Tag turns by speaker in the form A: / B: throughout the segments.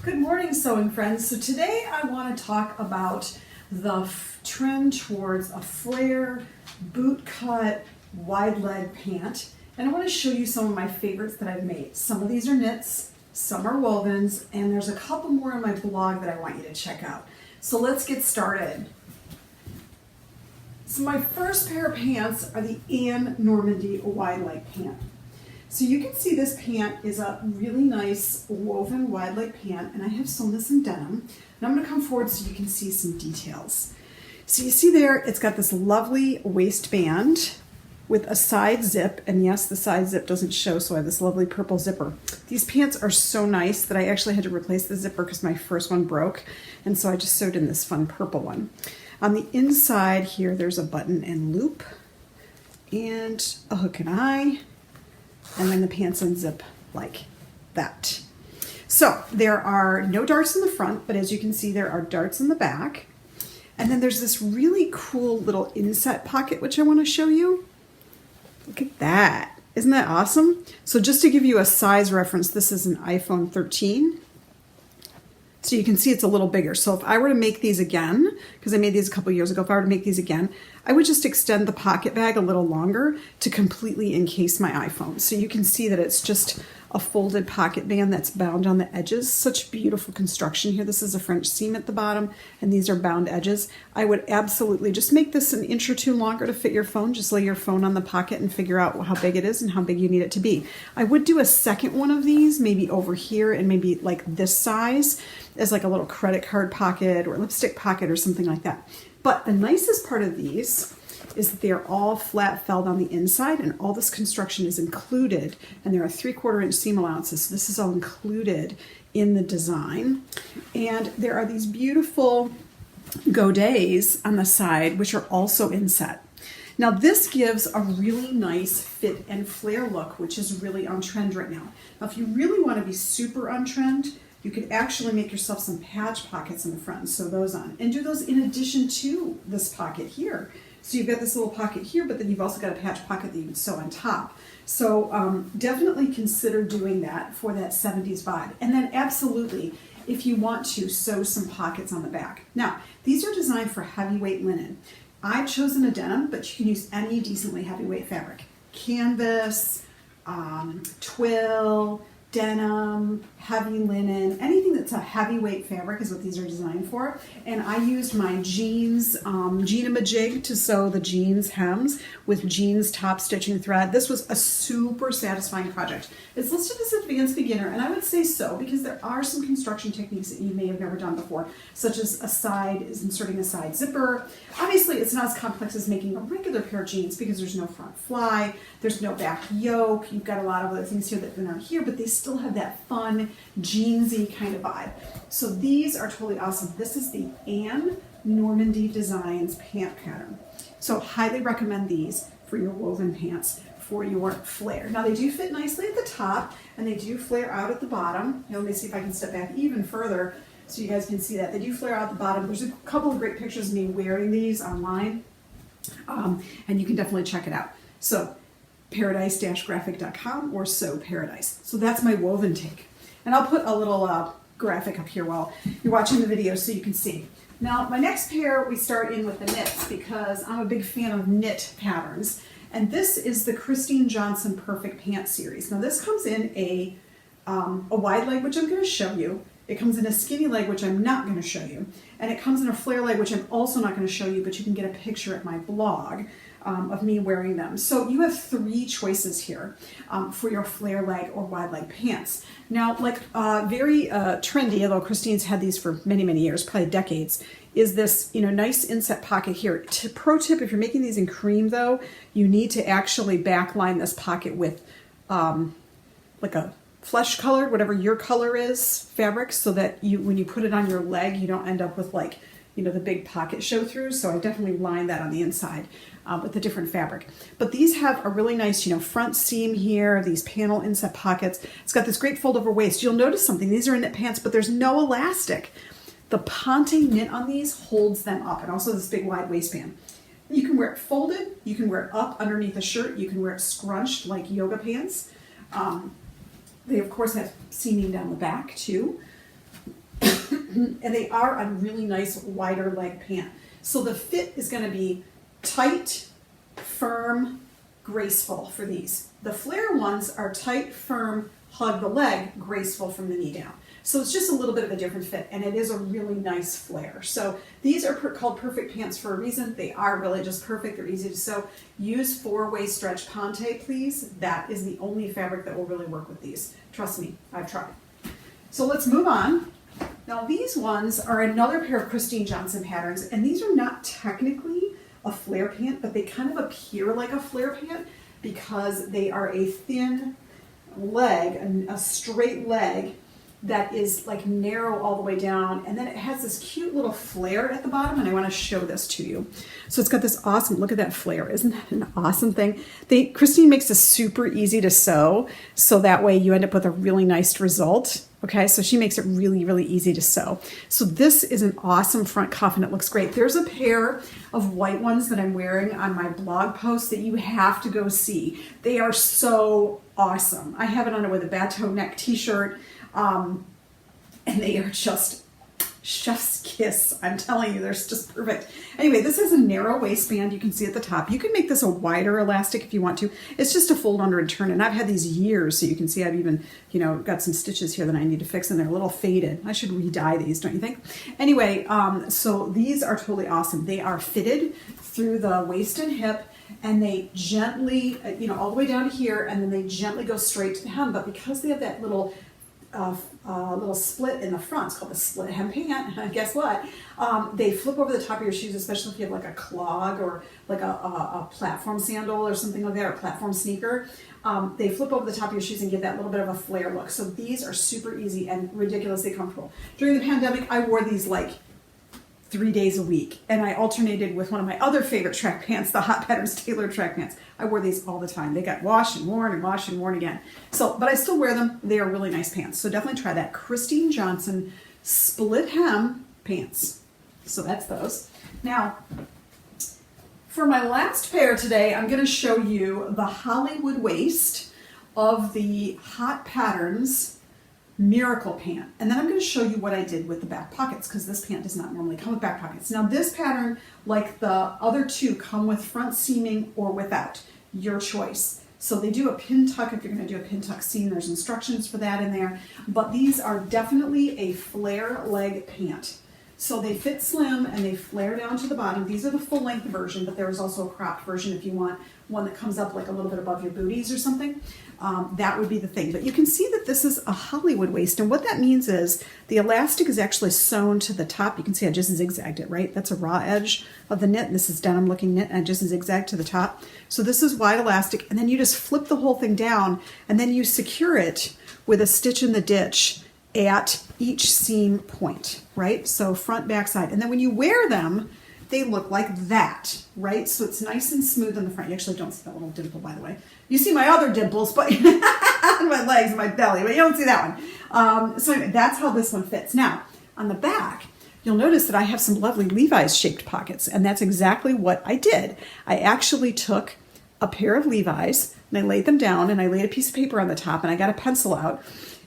A: Good morning, sewing friends. So today I want to talk about the trend towards a flare, boot cut, wide leg pant. And I want to show you some of my favorites that I've made. Some of these are knits, some are wovens, and there's a couple more on my blog that I want you to check out. So let's get started. So my first pair of pants are the Normandy wide leg pant. So you can see this pant is a really nice woven wide leg pant, and I have sewn this in denim. And I'm going to come forward so you can see some details. So you see there, it's got this lovely waistband with a side zip, and yes, the side zip doesn't show, so I have this lovely purple zipper. These pants are so nice that I actually had to replace the zipper because my first one broke, and so I just sewed in this fun purple one. On the inside here, there's a button and loop, and a hook and eye, and then the pants unzip like that. So there are no darts in the front, but as you can see, there are darts in the back. And then there's this really cool little inset pocket, which I want to show you. Look at that. Isn't that awesome? So just to give you a size reference, this is an iPhone 13. So you can see it's a little bigger. So if I were to make these again, because I made these a couple years ago, if I were to make these again, I would just extend the pocket bag a little longer to completely encase my iPhone. So you can see that it's just a folded pocket band that's bound on the edges. Such beautiful construction here. This is a French seam at the bottom, and these are bound edges. I would absolutely just make this an inch or two longer to fit your phone. Just lay your phone on the pocket and figure out how big it is and how big you need it to be. I would do a second one of these, maybe over here and maybe like this size, as like a little credit card pocket or lipstick pocket or something like that. But the nicest part of these is that they are all flat felled on the inside, and all this construction is included, and there are 3/4 inch seam allowances. So this is all included in the design. And there are these beautiful godets on the side, which are also inset. Now this gives a really nice fit and flare look, which is really on trend right now. Now if you really want to be super on trend, you could actually make yourself some patch pockets in the front and sew those on. And do those in addition to this pocket here. So you've got this little pocket here, but then you've also got a patch pocket that you can sew on top. So definitely consider doing that for that 70s vibe. And then absolutely, if you want to, sew some pockets on the back. Now, these are designed for heavyweight linen. I've chosen a denim, but you can use any decently heavyweight fabric. Canvas, twill, denim, heavy linen, anything that's a heavyweight fabric is what these are designed for. And I used my jeans jean-a-majig to sew the jeans hems with jeans top stitching thread. This was a super satisfying project. It's listed as advanced beginner, and I would say so because there are some construction techniques that you may have never done before, such as inserting a side zipper. Obviously, it's not as complex as making a regular pair of jeans because there's no front fly, there's no back yoke, you've got a lot of other things here that aren't here, but they still have that fun, jeansy kind of vibe. So these are totally awesome. This is the Normandy Designs pant pattern. So highly recommend these for your woven pants for your flare. Now they do fit nicely at the top and they do flare out at the bottom. Now, let me see if I can step back even further so you guys can see that. They do flare out at the bottom. There's a couple of great pictures of me wearing these online, and you can definitely check it out. So paradise-graphic.com or Sew Paradise. So that's my woven take. And I'll put a little graphic up here while you're watching the video so you can see. Now my next pair, we start in with the knits because I'm a big fan of knit patterns. And this is the Christine Johnson Perfect Pant series. Now this comes in a wide leg, which I'm going to show you. It comes in a skinny leg, which I'm not going to show you. And it comes in a flare leg, which I'm also not going to show you, but you can get a picture at my blog of me wearing them. So you have 3 choices here for your flare leg or wide leg pants. Now, like very trendy, although Christine's had these for many, many years, probably decades, is this nice inset pocket here. Pro tip, if you're making these in cream though, you need to actually backline this pocket with like a flesh colored, whatever your color is, fabric, so that when you put it on your leg, you don't end up with like, the big pocket show through. So I definitely lined that on the inside with a different fabric. But these have a really nice, front seam here, these panel inset pockets. It's got this great fold over waist. You'll notice something. These are knit pants, but there's no elastic. The Pant knit on these holds them up, and also this big wide waistband. You can wear it folded, you can wear it up underneath a shirt, you can wear it scrunched like yoga pants. They of course have seaming down the back too. and they are a really nice wider leg pant. So the fit is going to be tight, firm, graceful for these. The flare ones are tight, firm, hug the leg, graceful from the knee down. So it's just a little bit of a different fit, and it is a really nice flare. So these are called perfect pants for a reason. They are really just perfect. They're easy to sew. Use 4-way stretch Pant, please. That is the only fabric that will really work with these. Trust me, I've tried. So let's move on. Now these ones are another pair of Christine Johnson patterns, and these are not technically a flare pant, but they kind of appear like a flare pant because they are a thin leg, a straight leg that is like narrow all the way down, and then it has this cute little flare at the bottom, and I want to show this to you. So it's got this awesome, look at that flare. Isn't that an awesome thing? Christine makes this super easy to sew, so that way you end up with a really nice result. Okay, so she makes it really, really easy to sew. So this is an awesome front cuff, and it looks great. There's a pair of white ones that I'm wearing on my blog post that you have to go see. They are so awesome. I have it on it with a bateau neck t-shirt, and they are just chef's kiss. I'm telling you, they're just perfect. Anyway, this is a narrow waistband. You can see at the top. You can make this a wider elastic if you want to. It's just a fold under and turn, and I've had these years, so you can see I've even, got some stitches here that I need to fix, and they're a little faded. I should re-dye these, don't you think? Anyway, so these are totally awesome. They are fitted through the waist and hip, and they gently, all the way down to here, and then they gently go straight to the hem, but because they have that little split in the front, it's called the split hem pant, and guess what? They flip over the top of your shoes, especially if you have like a clog or like a platform sandal or something like that, or a platform sneaker. They flip over the top of your shoes and give that little bit of a flare look. So these are super easy and ridiculously comfortable. During the pandemic, I wore these like 3 days a week, and I alternated with one of my other favorite track pants, the Hot Patterns tailored track pants. I wore these all the time. They got washed and worn again. So, but I still wear them. They are really nice pants. So definitely try that. Christine Johnson split hem pants. So that's those. Now, for my last pair today, I'm going to show you the Hollywood waist of the Hot Patterns Miracle pant, and then I'm going to show you what I did with the back pockets, because this pant does not normally come with back pockets. Now this pattern, like the other two, come with front seaming or without, your choice. So they do a pin tuck. If you're going to do a pin tuck seam, there's instructions for that in there, but these are definitely a flare leg pant. So they fit slim and they flare down to the bottom. These are the full length version, but there is also a cropped version if you want one that comes up like a little bit above your booties or something. That would be the thing. But you can see that this is a Hollywood waist, and what that means is the elastic is actually sewn to the top. You can see I just zigzagged it, right? That's a raw edge of the knit. This is denim looking knit, and I just zigzagged to the top. So this is wide elastic, and then you just flip the whole thing down, and then you secure it with a stitch in the ditch at each seam point, right? So front, back, side. And then when you wear them, they look like that, right? So it's nice and smooth in the front. You actually don't see that little dimple, by the way. You see my other dimples, but on my legs and my belly, but you don't see that one. So anyway, that's how this one fits. Now, on the back, you'll notice that I have some lovely Levi's shaped pockets, and that's exactly what I did. I actually took a pair of Levi's, and I laid them down, and I laid a piece of paper on the top, and I got a pencil out,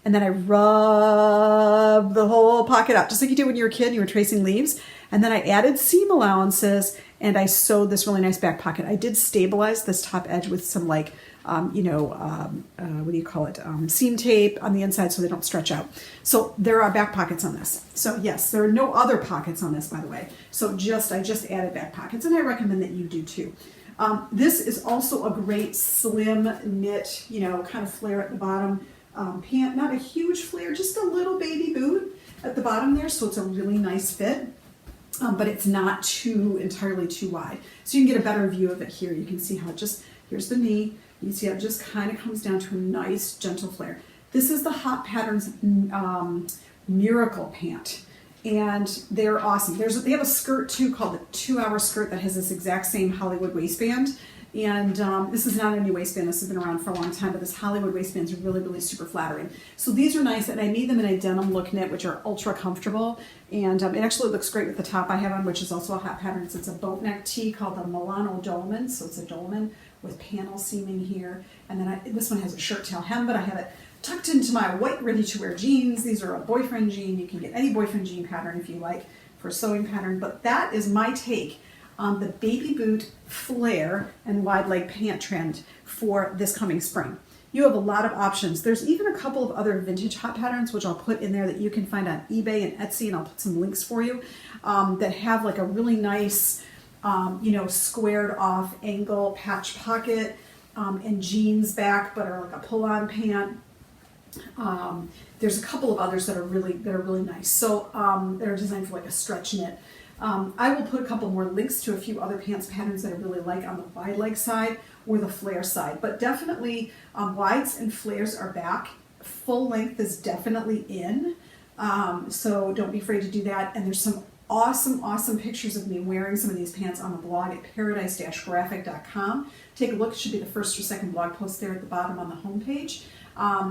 A: and then I rubbed the whole pocket out, just like you did when you were a kid and you were tracing leaves. And then I added seam allowances, and I sewed this really nice back pocket. I did stabilize this top edge with some like, what do you call it? Seam tape on the inside so they don't stretch out. So there are back pockets on this. So yes, there are no other pockets on this, by the way. So I just added back pockets, and I recommend that you do too. This is also a great slim knit, kind of flare at the bottom. Pant, not a huge flare, just a little baby boot at the bottom there, so it's a really nice fit, but it's not entirely too wide. So you can get a better view of it here. You can see how here's the knee, you see how it just kind of comes down to a nice gentle flare. This is the Hot Patterns Miracle pant, and they're awesome. They have a skirt too called the 2-hour skirt that has this exact same Hollywood waistband. And this is not a new waistband. This has been around for a long time, but this Hollywood waistband is really, really super flattering. So these are nice, and I made them in a denim look knit, which are ultra comfortable. And it actually looks great with the top I have on, which is also a Hot Patterns. It's a boat neck tee called the Milano Dolman. So it's a dolman with panel seaming here. And then this one has a shirt tail hem, but I have it tucked into my white ready-to-wear jeans. These are a boyfriend jean. You can get any boyfriend jean pattern if you like for a sewing pattern, but that is my take on the baby boot flare and wide leg pant trend for this coming spring. You have a lot of options. There's even a couple of other vintage hot patterns, which I'll put in there that you can find on eBay and Etsy, and I'll put some links for you, that have like a really nice, squared off angle patch pocket and jeans back, but are like a pull-on pant. There's a couple of others that are really nice. So that are designed for like a stretch knit. I will put a couple more links to a few other pants patterns that I really like on the wide leg side or the flare side, but definitely wides and flares are back. Full length is definitely in, so don't be afraid to do that. And there's some awesome pictures of me wearing some of these pants on the blog at paradise-graphic.com. Take a look. It should be the first or second blog post there at the bottom on the homepage.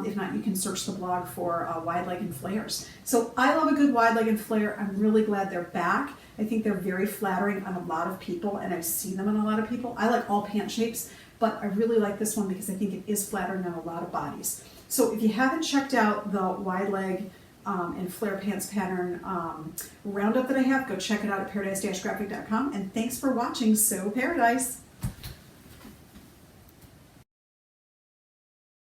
A: If not, you can search the blog for wide leg and flares. So I love a good wide leg and flare. I'm really glad they're back. I think they're very flattering on a lot of people, and I've seen them on a lot of people. I like all pant shapes, but I really like this one because I think it is flattering on a lot of bodies. So if you haven't checked out the wide leg and flare pants pattern roundup that I have, go check it out at paradise-graphic.com. And thanks for watching Sew Paradise.